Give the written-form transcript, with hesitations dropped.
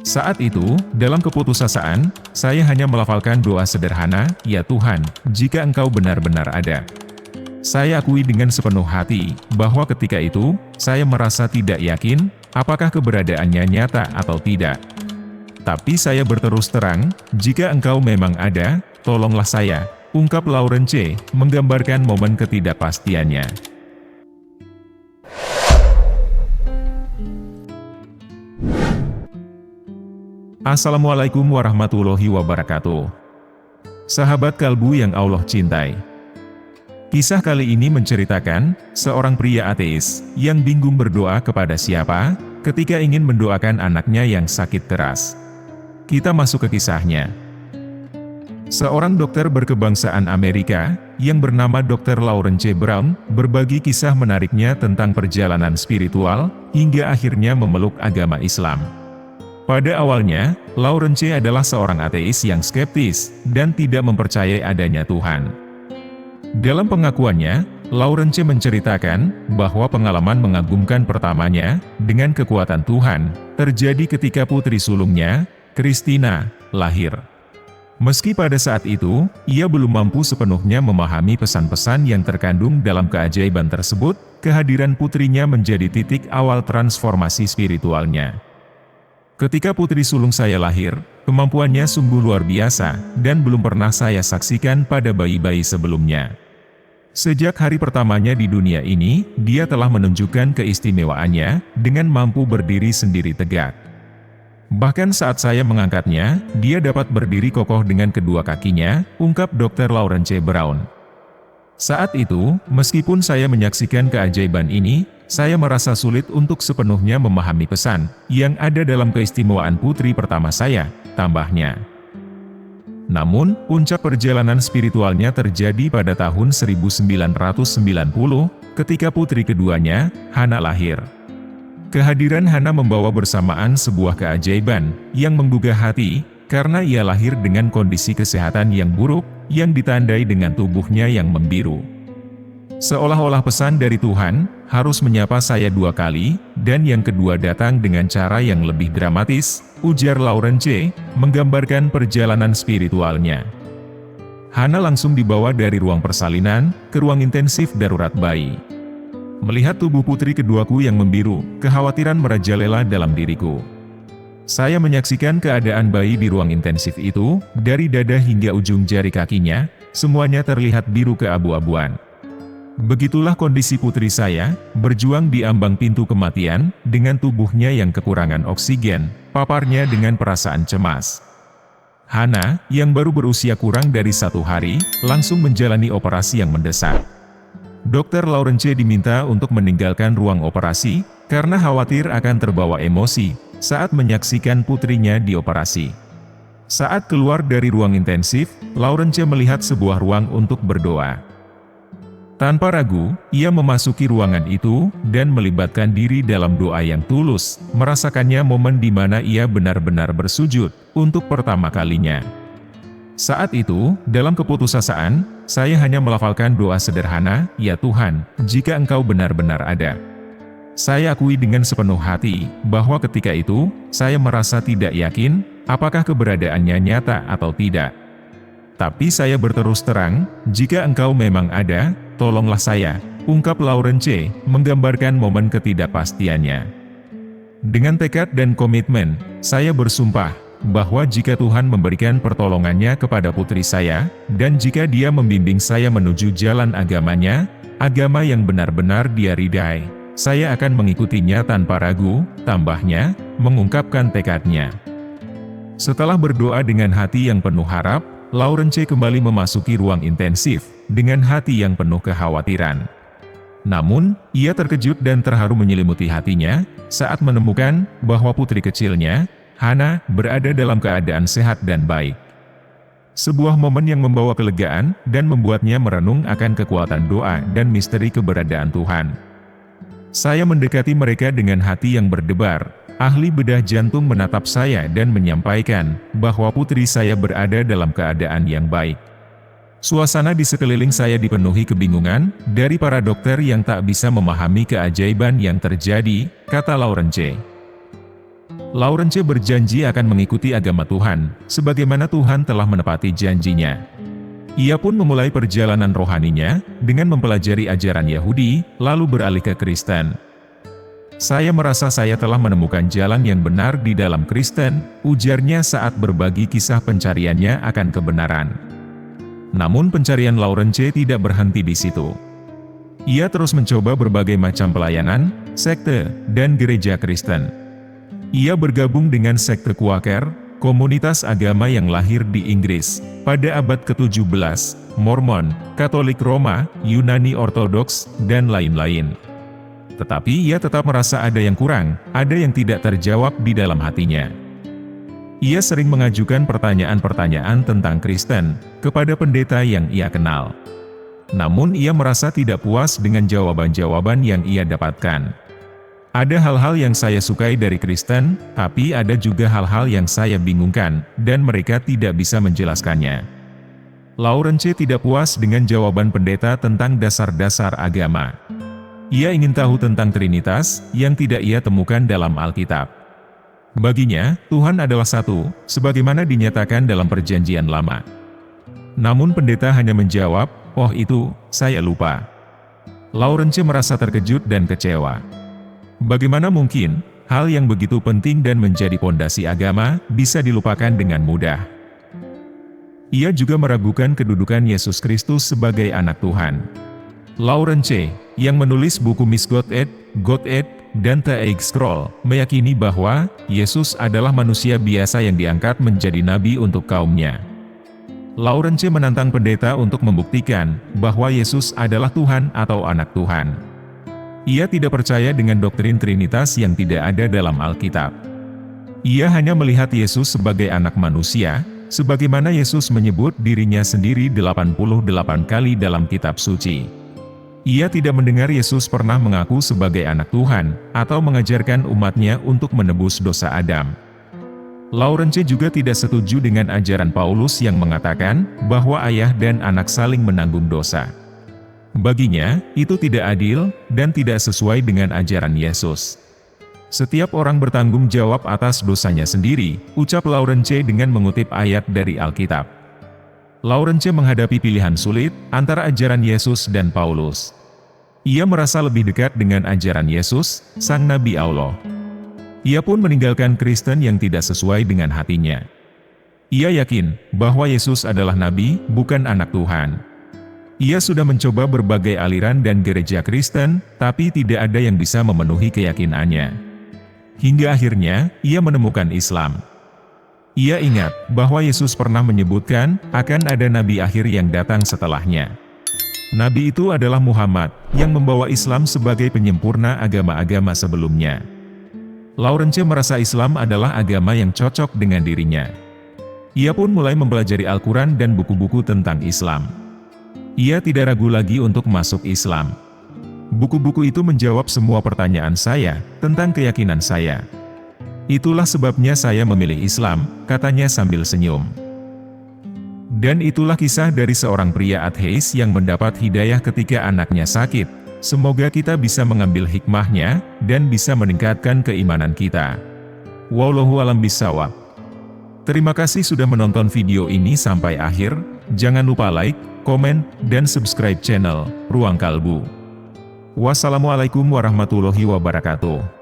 Saat itu, dalam keputusasaan, saya hanya melafalkan doa sederhana, "Ya Tuhan, jika Engkau benar-benar ada." Saya akui dengan sepenuh hati, bahwa ketika itu, saya merasa tidak yakin, apakah keberadaannya nyata atau tidak. Tapi saya berterus terang, "Jika Engkau memang ada, tolonglah saya," ungkap Lauren C., menggambarkan momen ketidakpastiannya. Assalamualaikum warahmatullahi wabarakatuh. Sahabat kalbu yang Allah cintai. Kisah kali ini menceritakan seorang pria ateis yang bingung berdoa kepada siapa ketika ingin mendoakan anaknya yang sakit keras. Kita masuk ke kisahnya. Seorang dokter berkebangsaan Amerika yang bernama Dr. Lauren C. Brown berbagi kisah menariknya tentang perjalanan spiritual hingga akhirnya memeluk agama Islam. Pada awalnya, Lauren C. adalah seorang ateis yang skeptis dan tidak mempercayai adanya Tuhan. Dalam pengakuannya, Lauren C. menceritakan bahwa pengalaman mengagumkan pertamanya dengan kekuatan Tuhan terjadi ketika putri sulungnya, Christina, lahir. Meski pada saat itu, ia belum mampu sepenuhnya memahami pesan-pesan yang terkandung dalam keajaiban tersebut, kehadiran putrinya menjadi titik awal transformasi spiritualnya. Ketika putri sulung saya lahir, kemampuannya sungguh luar biasa, dan belum pernah saya saksikan pada bayi-bayi sebelumnya. Sejak hari pertamanya di dunia ini, dia telah menunjukkan keistimewaannya, dengan mampu berdiri sendiri tegak. Bahkan saat saya mengangkatnya, dia dapat berdiri kokoh dengan kedua kakinya, ungkap Dr. Lauren C. Brown. Saat itu, meskipun saya menyaksikan keajaiban ini, saya merasa sulit untuk sepenuhnya memahami pesan yang ada dalam keistimewaan putri pertama saya, tambahnya. Namun, puncak perjalanan spiritualnya terjadi pada tahun 1990, ketika putri keduanya, Hana, lahir. Kehadiran Hana membawa bersamaan sebuah keajaiban yang menggugah hati, karena ia lahir dengan kondisi kesehatan yang buruk, yang ditandai dengan tubuhnya yang membiru. Seolah-olah pesan dari Tuhan, harus menyapa saya 2 kali, dan yang kedua datang dengan cara yang lebih dramatis, ujar Lauren C., menggambarkan perjalanan spiritualnya. Hana langsung dibawa dari ruang persalinan, ke ruang intensif darurat bayi. Melihat tubuh putri keduaku yang membiru, kekhawatiran merajalela dalam diriku. Saya menyaksikan keadaan bayi di ruang intensif itu, dari dada hingga ujung jari kakinya, semuanya terlihat biru keabu-abuan. Begitulah kondisi putri saya, berjuang di ambang pintu kematian, dengan tubuhnya yang kekurangan oksigen, paparnya dengan perasaan cemas. Hana, yang baru berusia kurang dari 1 hari, langsung menjalani operasi yang mendesak. Dr. Lauren C. diminta untuk meninggalkan ruang operasi, karena khawatir akan terbawa emosi, saat menyaksikan putrinya dioperasi. Saat keluar dari ruang intensif, Lauren C. melihat sebuah ruang untuk berdoa. Tanpa ragu, ia memasuki ruangan itu, dan melibatkan diri dalam doa yang tulus, merasakannya momen di mana ia benar-benar bersujud, untuk pertama kalinya. Saat itu, dalam keputusasaan, saya hanya melafalkan doa sederhana, "Ya Tuhan, jika Engkau benar-benar ada." Saya akui dengan sepenuh hati, bahwa ketika itu, saya merasa tidak yakin, apakah keberadaannya nyata atau tidak. Tapi saya berterus terang, "Jika Engkau memang ada, tolonglah saya," ungkap Lauren C., menggambarkan momen ketidakpastiannya. Dengan tekad dan komitmen, saya bersumpah, bahwa jika Tuhan memberikan pertolongannya kepada putri saya, dan jika Dia membimbing saya menuju jalan agamanya, agama yang benar-benar Dia ridai, saya akan mengikutinya tanpa ragu, tambahnya, mengungkapkan tekadnya. Setelah berdoa dengan hati yang penuh harap, Lauren C. kembali memasuki ruang intensif, dengan hati yang penuh kekhawatiran. Namun, ia terkejut dan terharu menyelimuti hatinya, saat menemukan bahwa putri kecilnya, Hana, berada dalam keadaan sehat dan baik. Sebuah momen yang membawa kelegaan, dan membuatnya merenung akan kekuatan doa dan misteri keberadaan Tuhan. Saya mendekati mereka dengan hati yang berdebar. Ahli bedah jantung menatap saya dan menyampaikan, bahwa putri saya berada dalam keadaan yang baik. Suasana di sekeliling saya dipenuhi kebingungan, dari para dokter yang tak bisa memahami keajaiban yang terjadi, kata Lauren C. Laurence berjanji akan mengikuti agama Tuhan, sebagaimana Tuhan telah menepati janjinya. Ia pun memulai perjalanan rohaninya, dengan mempelajari ajaran Yahudi, lalu beralih ke Kristen. Saya merasa saya telah menemukan jalan yang benar di dalam Kristen, ujarnya saat berbagi kisah pencariannya akan kebenaran. Namun pencarian Laurence tidak berhenti di situ. Ia terus mencoba berbagai macam pelayanan, sekte, dan gereja Kristen. Ia bergabung dengan sekte Quaker, komunitas agama yang lahir di Inggris, pada abad ke-17, Mormon, Katolik Roma, Yunani Ortodoks, dan lain-lain. Tetapi ia tetap merasa ada yang kurang, ada yang tidak terjawab di dalam hatinya. Ia sering mengajukan pertanyaan-pertanyaan tentang Kristen, kepada pendeta yang ia kenal. Namun ia merasa tidak puas dengan jawaban-jawaban yang ia dapatkan. Ada hal-hal yang saya sukai dari Kristen, tapi ada juga hal-hal yang saya bingungkan, dan mereka tidak bisa menjelaskannya. Laurence tidak puas dengan jawaban pendeta tentang dasar-dasar agama. Ia ingin tahu tentang Trinitas, yang tidak ia temukan dalam Alkitab. Baginya, Tuhan adalah satu, sebagaimana dinyatakan dalam Perjanjian Lama. Namun pendeta hanya menjawab, "Oh itu, saya lupa." Laurence merasa terkejut dan kecewa. Bagaimana mungkin, hal yang begitu penting dan menjadi pondasi agama, bisa dilupakan dengan mudah? Ia juga meragukan kedudukan Yesus Kristus sebagai anak Tuhan. Laurence, yang menulis buku Miss God-Ed, dan The Egg Scroll, meyakini bahwa Yesus adalah manusia biasa yang diangkat menjadi nabi untuk kaumnya. Laurence menantang pendeta untuk membuktikan bahwa Yesus adalah Tuhan atau anak Tuhan. Ia tidak percaya dengan doktrin Trinitas yang tidak ada dalam Alkitab. Ia hanya melihat Yesus sebagai anak manusia, sebagaimana Yesus menyebut dirinya sendiri 88 kali dalam kitab suci. Ia tidak mendengar Yesus pernah mengaku sebagai anak Tuhan, atau mengajarkan umatnya untuk menebus dosa Adam. Laurence juga tidak setuju dengan ajaran Paulus yang mengatakan bahwa ayah dan anak saling menanggung dosa. Baginya, itu tidak adil, dan tidak sesuai dengan ajaran Yesus. Setiap orang bertanggung jawab atas dosanya sendiri, ucap Laurence dengan mengutip ayat dari Alkitab. Laurence menghadapi pilihan sulit, antara ajaran Yesus dan Paulus. Ia merasa lebih dekat dengan ajaran Yesus, Sang Nabi Allah. Ia pun meninggalkan Kristen yang tidak sesuai dengan hatinya. Ia yakin, bahwa Yesus adalah Nabi, bukan anak Tuhan. Ia sudah mencoba berbagai aliran dan gereja Kristen, tapi tidak ada yang bisa memenuhi keyakinannya. Hingga akhirnya, ia menemukan Islam. Ia ingat, bahwa Yesus pernah menyebutkan, akan ada nabi akhir yang datang setelahnya. Nabi itu adalah Muhammad, yang membawa Islam sebagai penyempurna agama-agama sebelumnya. Laurence merasa Islam adalah agama yang cocok dengan dirinya. Ia pun mulai mempelajari Al-Quran dan buku-buku tentang Islam. Ia tidak ragu lagi untuk masuk Islam. Buku-buku itu menjawab semua pertanyaan saya, tentang keyakinan saya. Itulah sebabnya saya memilih Islam, katanya sambil senyum. Dan itulah kisah dari seorang pria ateis yang mendapat hidayah ketika anaknya sakit. Semoga kita bisa mengambil hikmahnya, dan bisa meningkatkan keimanan kita. Wallahu a'lam bishawab. Terima kasih sudah menonton video ini sampai akhir. Jangan lupa like, komen, dan subscribe channel Ruang Kalbu. Wassalamualaikum warahmatullahi wabarakatuh.